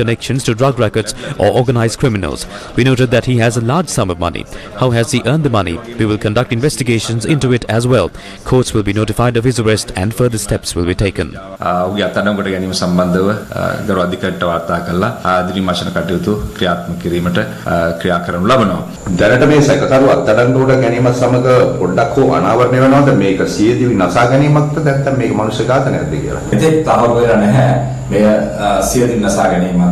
connections to drug rackets or organized criminals. We noted that he has a large sum of money. How has he earned the money? We will conduct investigations into it as well. Courts will be notified of his arrest and further steps will be taken.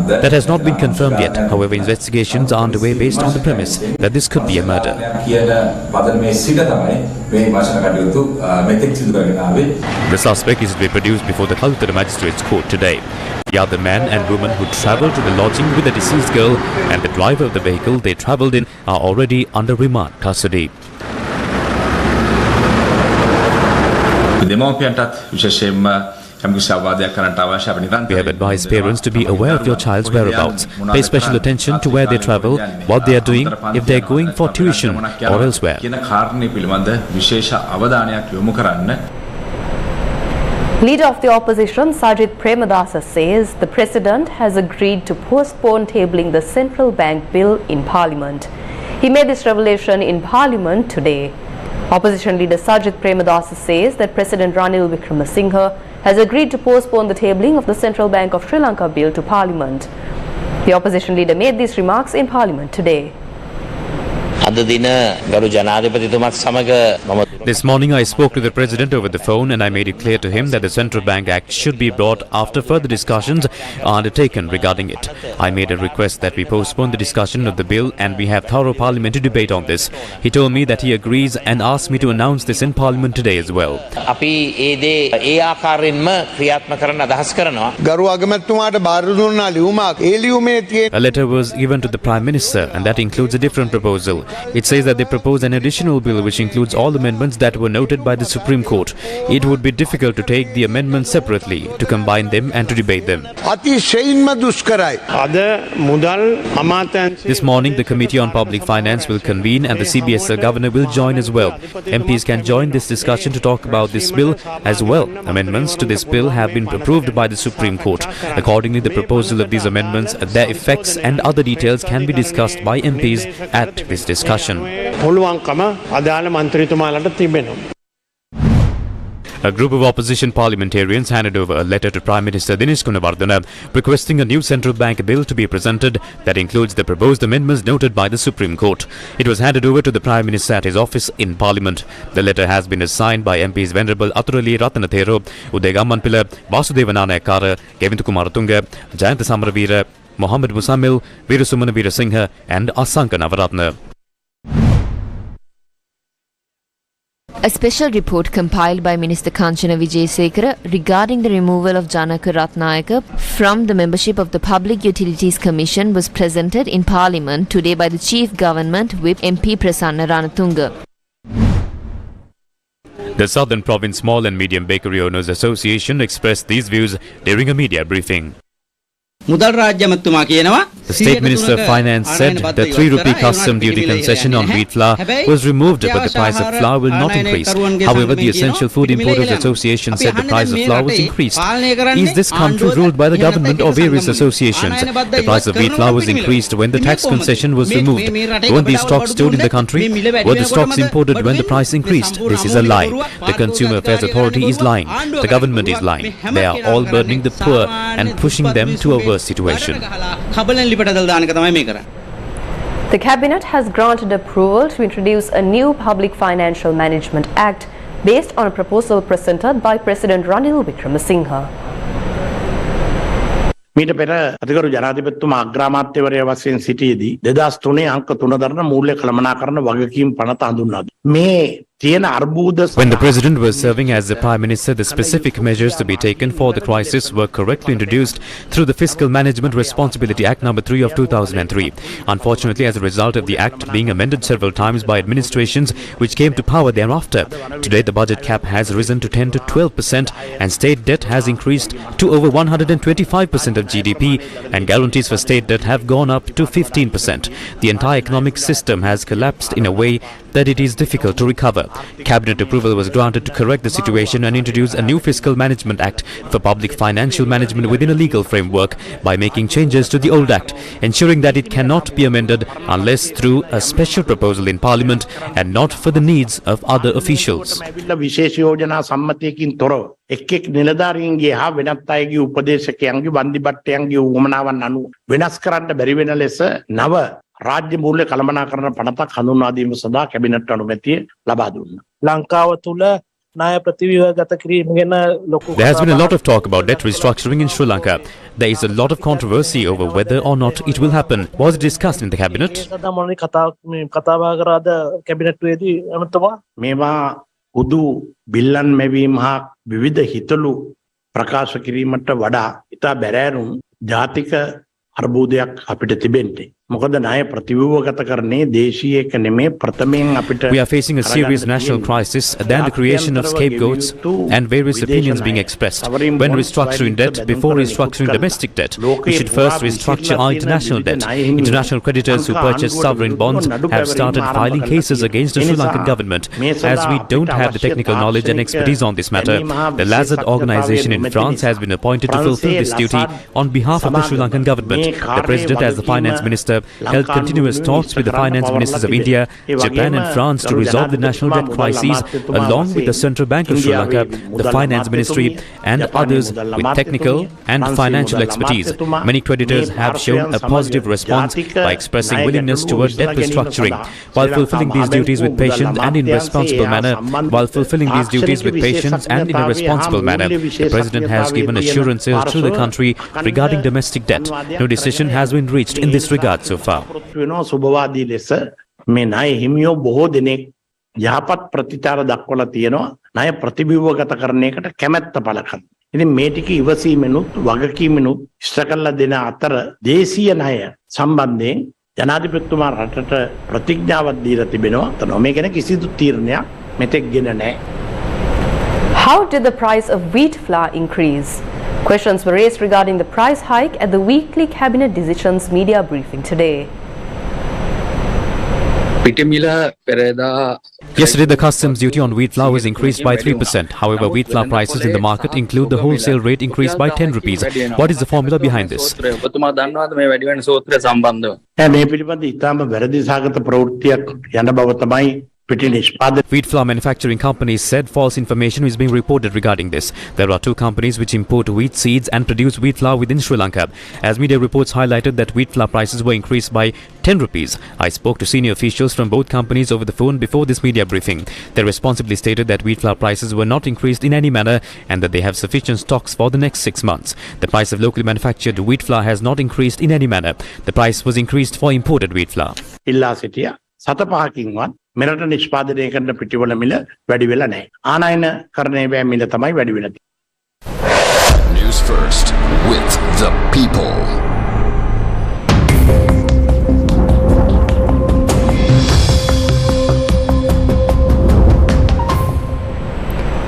That has not been confirmed yet. However, investigations are underway based on the premise that this could be a murder. The suspect is to be produced before the Calcutta Magistrates Court today. The other man and woman who travelled to the lodging with the deceased girl and the driver of the vehicle they travelled in are already under remand custody. We have advised parents to be aware of your child's whereabouts. Pay special attention to where they travel, what they are doing, if they are going for tuition or elsewhere. Leader of the opposition, Sajid Premadasa, says the president has agreed to postpone tabling the central bank bill in parliament. He made this revelation in parliament today. Opposition leader Sajid Premadasa says that President Ranil Wickremesinghe has agreed to postpone the tabling of the Central Bank of Sri Lanka bill to Parliament. The opposition leader made these remarks in Parliament today. This morning I spoke to the President over the phone and I made it clear to him that the Central Bank Act should be brought after further discussions are undertaken regarding it. I made a request that we postpone the discussion of the bill and we have thorough parliamentary debate on this. He told me that he agrees and asked me to announce this in Parliament today as well. A letter was given to the Prime Minister and that includes a different proposal. It says that they propose an additional bill which includes all amendments that were noted by the Supreme Court. It would be difficult to take the amendments separately, to combine them and to debate them. This morning the Committee on Public Finance will convene and the CBSL Governor will join as well. MPs can join this discussion to talk about this bill as well. Amendments to this bill have been approved by the Supreme Court. Accordingly, the proposal of these amendments, their effects and other details can be discussed by MPs at this discussion. A group of opposition parliamentarians handed over a letter to Prime Minister Dinesh Gunawardena requesting a new central bank bill to be presented that includes the proposed amendments noted by the Supreme Court. It was handed over to the Prime Minister at his office in Parliament. The letter has been signed by MPs Venerable Aturali Ratanathero, Uday Gammanpila, Vasudeva Nanayakara, Kevintu Kumaratunga, Jayantha Samaraveera, Mohammed Musamil, Veerasumana Veerasinghe and Asanka Navaratna. A special report compiled by Minister Kanchana Wijesekara regarding the removal of Janaka Ratnayaka from the membership of the Public Utilities Commission was presented in Parliament today by the Chief Government Whip MP Prasanna Ranatunga. The Southern Province Small and Medium Bakery Owners Association expressed these views during a media briefing. The State Minister of Finance said the 3 rupee custom duty concession on wheat flour was removed but the price of flour will not increase. However, the Essential Food Importers Association said the price of flour was increased. Is this country ruled by the government or various associations? The price of wheat flour was increased when the tax concession was removed. Weren't these stocks stored in the country? Were the stocks imported when the price increased? This is a lie. The Consumer Affairs Authority is lying. The government is lying. They are all burdening the poor and pushing them to a worse situation. The Cabinet has granted approval to introduce a new Public Financial Management Act based on a proposal presented by President Ranil Wickremesinghe. මීට පෙර අධිකරු ජනාධිපතිතුමා අග්‍රාමාත්‍යවරයා වශයෙන් සිටියේදී 2003 අංක 3 දරන මූල්‍ය කළමනාකරණ වගකීම් පනත හඳුන්වා දුන්නා. When the President was serving as the Prime Minister, the specific measures to be taken for the crisis were correctly introduced through the Fiscal Management Responsibility Act No. 3 of 2003. Unfortunately, as a result of the Act being amended several times by administrations which came to power thereafter, today the budget cap has risen to 10 to 12% and state debt has increased to over 125% of GDP and guarantees for state debt have gone up to 15%. The entire economic system has collapsed in a way that it is difficult to recover. Cabinet approval was granted to correct the situation and introduce a new Fiscal Management Act for public financial management within a legal framework by making changes to the old Act, ensuring that it cannot be amended unless through a special proposal in Parliament and not for the needs of other officials. විශේෂ යෝජනා සම්මතයකින් තොරව එක් නිලධාරීන්ගේ හා වෙනත් අයගේ උපදේශකයන්ගේ වන්දි බට්ටයන්ගේ උවමනාවන් අනුව වෙනස් කරන්න බැරි වෙන ලෙස නව රාජ්‍ය මූල්‍ය කළමනාකරණ පනතක් හඳුන්වා දීම සඳහා කැබිනට් අනුමැතිය ලබා දුන්නා. ලංකාව තුල ණය ප්‍රතිව්‍යුහගත කිරීම ගැන ලොකු There has been a lot of talk about debt restructuring in Sri Lanka. There is a lot of controversy over whether or not it will happen. Was it discussed in the cabinet? කතා බහ කරාද කැබිනට්ුවේදී අමතවා මේවා හුදු බිල්ලන් මැවීම හා විවිධ හිතලු ප්‍රකාශ කිරීමට වඩා ඉතා බැරෑරුම් ජාතික අර්බුදයක් අපිට තිබෙන්නේ. මොකද ණය ප්‍රතිව්‍යුහගතකරණයේ දේශීයක නෙමේ ප්‍රථමයෙන් අපිට We are facing a serious national crisis than the creation of scapegoats and various opinions being expressed. When restructuring debt, before restructuring domestic debt, we should first restructure our international debt. International creditors who purchase sovereign bonds have started filing cases against the Sri Lankan government. As we don't have the technical knowledge and expertise on this matter, the Lazard organization in France has been appointed to fulfill this duty on behalf of the Sri Lankan government. The President, as the Finance Minister, held continuous talks with the finance ministers of India, Japan and France to resolve the national debt crises, along with the Central Bank of Sri Lanka, the Finance Ministry and others with technical and financial expertise. Many creditors have shown a positive response by expressing willingness toward debt restructuring. While fulfilling these duties with patience and in a responsible manner, the President has given assurances to the country regarding domestic debt. No decision has been reached in this regard so far. සුබවාදී ලෙස මේ ණය හිමියෝ බොහෝ දෙනෙක් යහපත් ප්‍රතිචාර දක්වලා තියෙනවා ණය ප්‍රතිව්‍යුහගතකරණයකට කැමැත්ත පළ කරන. ඉතින් මේ ටික ඉවසීමෙනුත් වගකීමෙනුත් ඉෂ්ට කළ දෙන අතර දේශීය ණය සම්බන්ධයෙන් ජනාධිපතිතුමා රටට ප්‍රතිඥාවක් දීලා තිබෙනවා. තනෝ මේ ගැන කිසිදු තීරණයක් මෙතෙක් ගෙන නැහැ. How did the price of wheat flour increase? Questions were raised regarding the price hike at the weekly cabinet decisions media briefing today. Yesterday, the customs duty on wheat flour was increased by 3%. However, wheat flour prices in the market include the wholesale rate increased by 10 rupees. What is the formula behind this? මේ පිළිබඳ ඉතාම වැරදි සහගත ප්‍රවෘත්තියක් යන බව තමයි Wheat flour manufacturing companies said false information is being reported regarding this. There are two companies which import wheat seeds and produce wheat flour within Sri Lanka. As media reports highlighted that wheat flour prices were increased by 10 rupees. I spoke to senior officials from both companies over the phone before this media briefing. They responsibly stated that wheat flour prices were not increased in any manner and that they have sufficient stocks for the next 6 months. The price of locally manufactured wheat flour has not increased in any manner. The price was increased for imported wheat flour. සත පහකින්වත් මෙරට නිෂ්පාදනය කරන පිටිවල මිල වැඩි වෙලා නැහැ. ආනයන කරන ඒවා මිල තමයි වැඩි වෙලා තියෙන්නේ. News first with the people.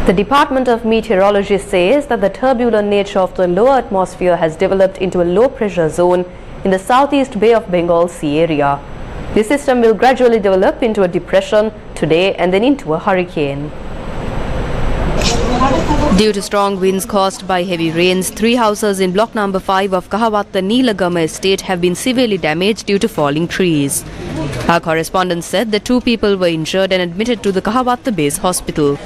The Department of Meteorology says that the turbulent nature of the lower atmosphere has developed into a low pressure zone in the southeast Bay of Bengal Sea area. This system will gradually develop into a depression today and then into a hurricane. Due to strong winds caused by heavy rains, 3 houses in block number 5 of Kahawatta Neelagama estate have been severely damaged due to falling trees. Our correspondent said that 2 people were injured and admitted to the Kahawatta base hospital.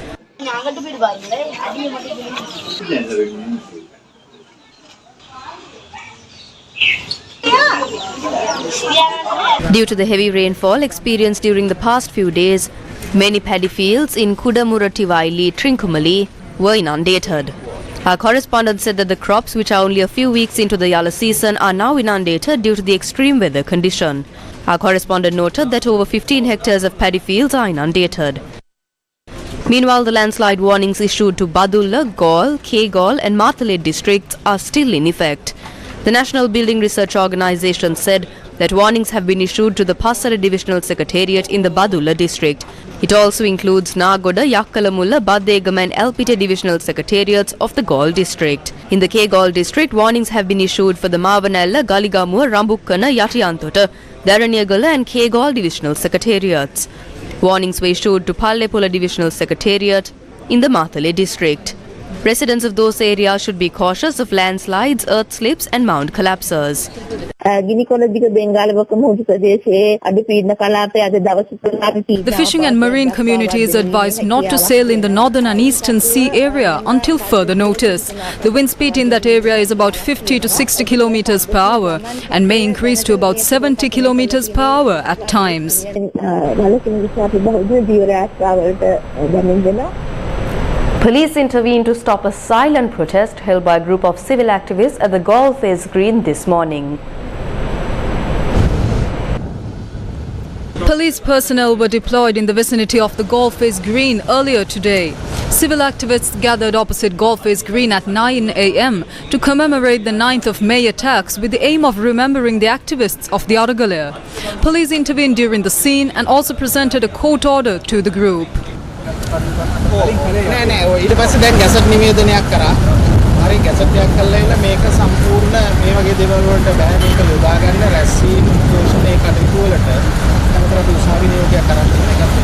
Due to the heavy rainfall experienced during the past few days, many paddy fields in Kudamurativaili, Trincomalee were inundated. Our correspondent said that the crops, which are only a few weeks into the Yalla season, are now inundated due to the extreme weather condition. Our correspondent noted that over 15 hectares of paddy fields are inundated. Meanwhile, the landslide warnings issued to Badulla, Gaul, K-Gaul and Matale districts are still in effect. The National Building Research Organisation said that warnings have been issued to the Passara Divisional Secretariat in the Badulla district. It also includes Nagoda, Yakkalamulla, Badegam and Elpite Divisional Secretariats of the Gaul district. In the K-Gaul district, warnings have been issued for the Mavanella, Galigamua, Rambukkana, Yatiyantota, Daraniyagala and K-Gaul Divisional Secretariats. Warnings were issued to Pallepola Divisional Secretariat in the Matale district. Residents of those areas should be cautious of landslides, earth slips and mound collapses. The fishing and marine community is advised not to sail in the northern and eastern sea area until further notice. The wind speed in that area is about 50 to 60 kilometers per hour and may increase to about 70 kilometers per hour at times. Police intervened to stop a silent protest held by a group of civil activists at the Golf Face Green this morning. Police personnel were deployed in the vicinity of the Golf Face Green earlier today. Civil activists gathered opposite Golf Face Green at 9 a.m. to commemorate the 9th of May attacks with the aim of remembering the activists of the Aragalia. Police intervened during the scene and also presented a court order to the group. ඊට පස්සේ දැන් gazette නිවේදනයක් කරා. හරි gazette එකක් කළා ඉන්න මේක සම්පූර්ණ මේ වගේ දේවල් වලට බෑ මේක යොදා ගන්න රැස්වීම ഘോഷණ ඒ කටයුතු වලට අමතර අපි උසාවි නියෝගයක් කරන් තියෙන එකත්.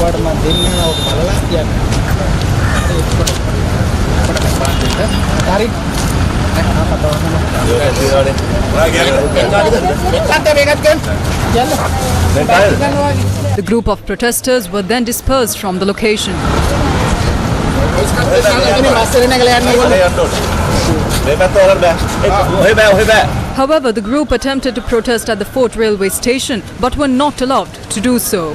වඩ මම දෙන්න ඔක බලලා කියන්න. හරි The group of protesters were then dispersed from the location. However, the group attempted to protest at the Fort Railway Station but were not allowed to do so.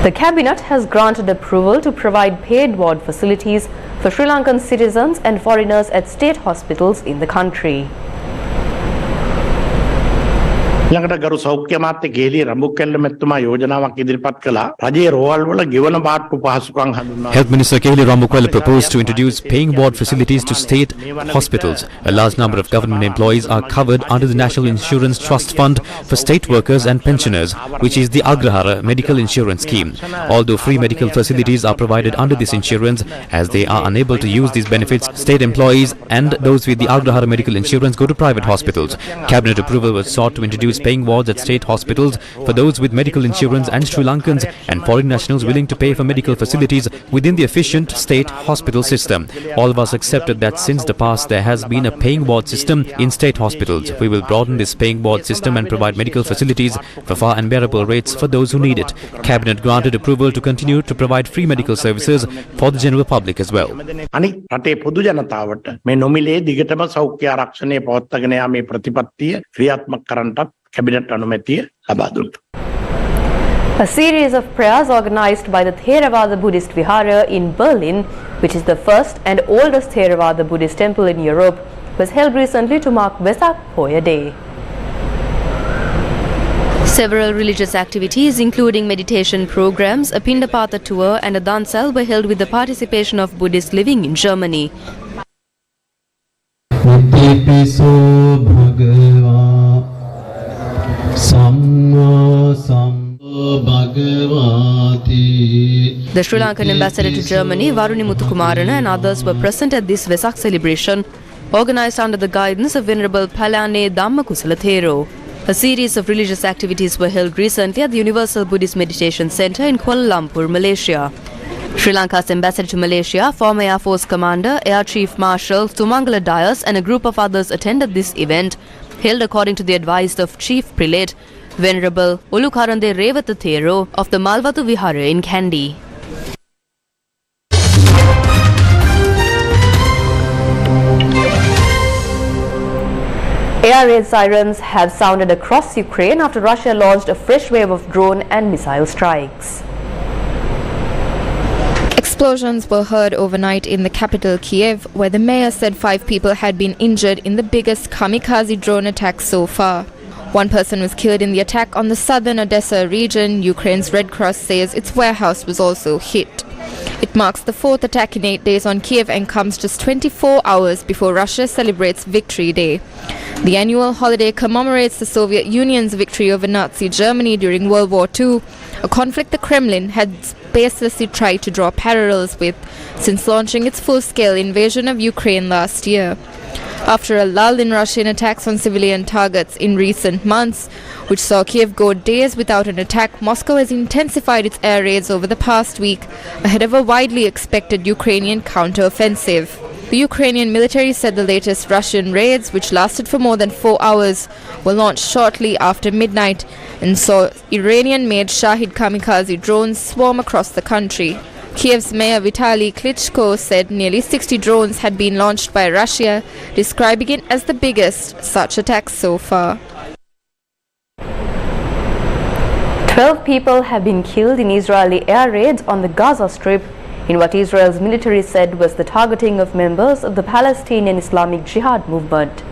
The Cabinet has granted approval to provide paid ward facilities for Sri Lankan citizens and foreigners at state hospitals in the country. ළඟට ගරු සෞඛ්‍ය අමාත්‍ය ගේලී රඹුක්කැල්ල මැතිතුමා යෝජනාවක් ඉදිරිපත් කළා. රජයේ රෝහල් වල ගෙවන බාට්ටු පහසුකම් හඳුන්වා. Health Minister Kehli Ramukwala proposed to introduce paying ward facilities to state hospitals. A large number of government employees are covered under the National Insurance Trust Fund for state workers and pensioners, which is the Agrahara medical insurance scheme. Although free medical facilities are provided under this insurance, as they are unable to use these benefits, state employees and those with the Agrahara medical insurance go to private hospitals. Cabinet approval was sought to introduce paying wards at state hospitals for those with medical insurance and Sri Lankans and foreign nationals willing to pay for medical facilities within the efficient state hospital system. All of us accepted that since the past there has been a paying ward system in state hospitals. We will broaden this paying ward system and provide medical facilities for far and bearable rates for those who need it. Cabinet granted approval to continue to provide free medical services for the general public as well. අනිත් රටේ පොදු ජනතාවට මේ නොමිලේ දිගටම සෞඛ්‍ය ආරක්ෂණය පවත්වාගෙන යාමේ ප්‍රතිපත්තිය ක්‍රියාත්මක කරන්නටත් කැබිනට් අනුමැතිය ලබා දුන්නා. A series of prayers organized by the Theravada Buddhist Vihara in Berlin, which is the first and oldest Theravada Buddhist temple in Europe, was held recently to mark Vesak Poya Day. Several religious activities, including meditation programs, a Pindapata tour and a Dansal were held with the participation of Buddhists living in Germany. The Sri Lankan ambassador to Germany, Varuni Muthukumarana, and others were present at this Vesak celebration, organized under the guidance of Venerable Palane Dhammakusala Thero. A series of religious activities were held recently at the Universal Buddhist Meditation Center in Kuala Lumpur, Malaysia. Sri Lanka's ambassador to Malaysia, former Air Force Commander, Air Chief Marshal Tumangala Dias and a group of others attended this event, held according to the advice of Chief Prelate, Venerable Ulukarande Revata Thero of the Malvatu Vihara in Kandy. Air raid sirens have sounded across Ukraine after Russia launched a fresh wave of drone and missile strikes. Explosions were heard overnight in the capital Kiev, where the mayor said 5 people had been injured in the biggest kamikaze drone attack so far. One person was killed in the attack on the southern Odessa region. Ukraine's Red Cross says its warehouse was also hit. It marks the fourth attack in 8 days on Kiev and comes just 24 hours before Russia celebrates Victory Day. The annual holiday commemorates the Soviet Union's victory over Nazi Germany during World War II, a conflict the Kremlin had baselessly tried to draw parallels with since launching its full-scale invasion of Ukraine last year. After a lull in Russian attacks on civilian targets in recent months, which saw Kiev go days without an attack, Moscow has intensified its air raids over the past week ahead of a widely expected Ukrainian counter-offensive. The Ukrainian military said the latest Russian raids, which lasted for more than 4 hours, were launched shortly after midnight and saw Iranian-made Shahid kamikaze drones swarm across the country. Kiev's mayor Vitaly Klitschko said nearly 60 drones had been launched by Russia, describing it as the biggest such attack so far. 12 people have been killed in Israeli air raids on the Gaza Strip in what Israel's military said was the targeting of members of the Palestinian Islamic Jihad movement.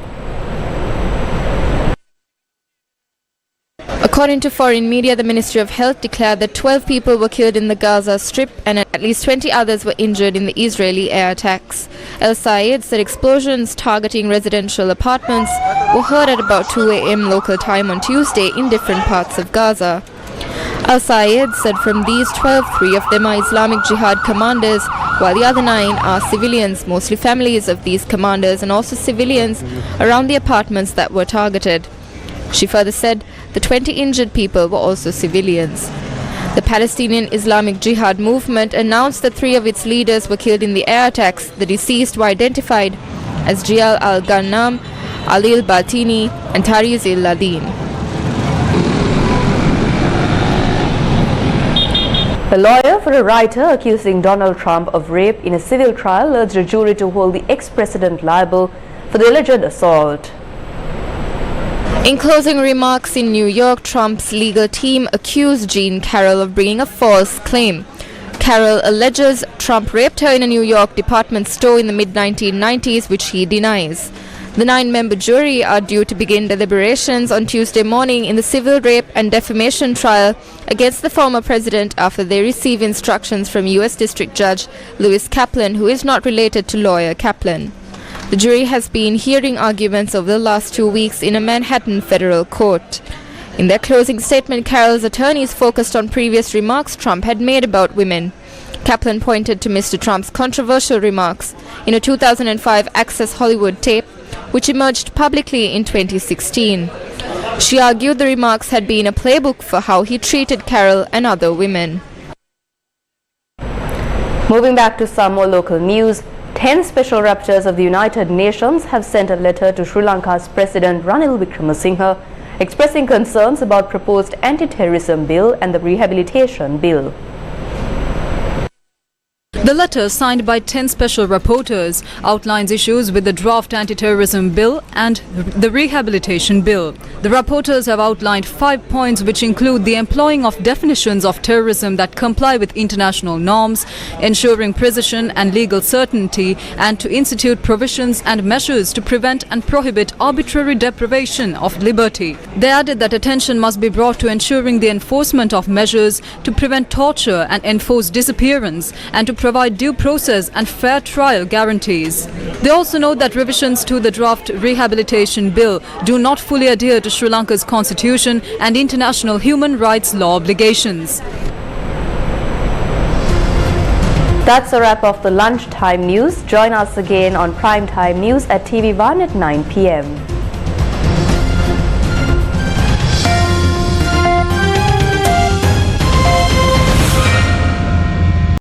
According to foreign media, the Ministry of Health declared that 12 people were killed in the Gaza Strip and at least 20 others were injured in the Israeli air attacks. El Sayed said explosions targeting residential apartments were heard at about 2 a.m. local time on Tuesday in different parts of Gaza. Al Sayed said from these 12, 3 of them are Islamic Jihad commanders, while the other 9 are civilians, mostly families of these commanders and also civilians around the apartments that were targeted. She further said the 20 injured people were also civilians. The Palestinian Islamic Jihad movement announced that 3 of its leaders were killed in the air attacks. The deceased were identified as Jial al-Ghanam, Alil Batini and Tariz al-Ladin. A lawyer for a writer accusing Donald Trump of rape in a civil trial urged a jury to hold the ex-president liable for the alleged assault. In closing remarks in New York, Trump's legal team accused Jean Carroll of bringing a false claim. Carroll alleges Trump raped her in a New York department store in the mid-1990s, which he denies. The 9-member jury are due to begin deliberations on Tuesday morning in the civil rape and defamation trial against the former president after they receive instructions from U.S. District Judge Lewis Kaplan, who is not related to lawyer Kaplan. The jury has been hearing arguments over the last 2 weeks in a Manhattan federal court. In their closing statement, Carroll's attorneys focused on previous remarks Trump had made about women. Kaplan pointed to Mr. Trump's controversial remarks in a 2005 Access Hollywood tape, which emerged publicly in 2016. She argued the remarks had been a playbook for how he treated Carroll and other women. Moving back to some more local news, 10 special rapporteurs of the United Nations have sent a letter to Sri Lanka's President Ranil Wickremesinghe expressing concerns about proposed anti-terrorism bill and the rehabilitation bill. The letter, signed by 10 special rapporteurs, outlines issues with the draft anti-terrorism bill and the rehabilitation bill. The rapporteurs have outlined 5 points which include the employing of definitions of terrorism that comply with international norms, ensuring precision and legal certainty, and to institute provisions and measures to prevent and prohibit arbitrary deprivation of liberty. They added that attention must be brought to ensuring the enforcement of measures to prevent torture and enforce disappearance, and to provide due process and fair trial guarantees. They also note that revisions to the draft rehabilitation bill do not fully adhere to Sri Lanka's constitution and international human rights law obligations. That's a wrap of the lunchtime news. Join us again on Primetime News at TV1 at 9 p.m.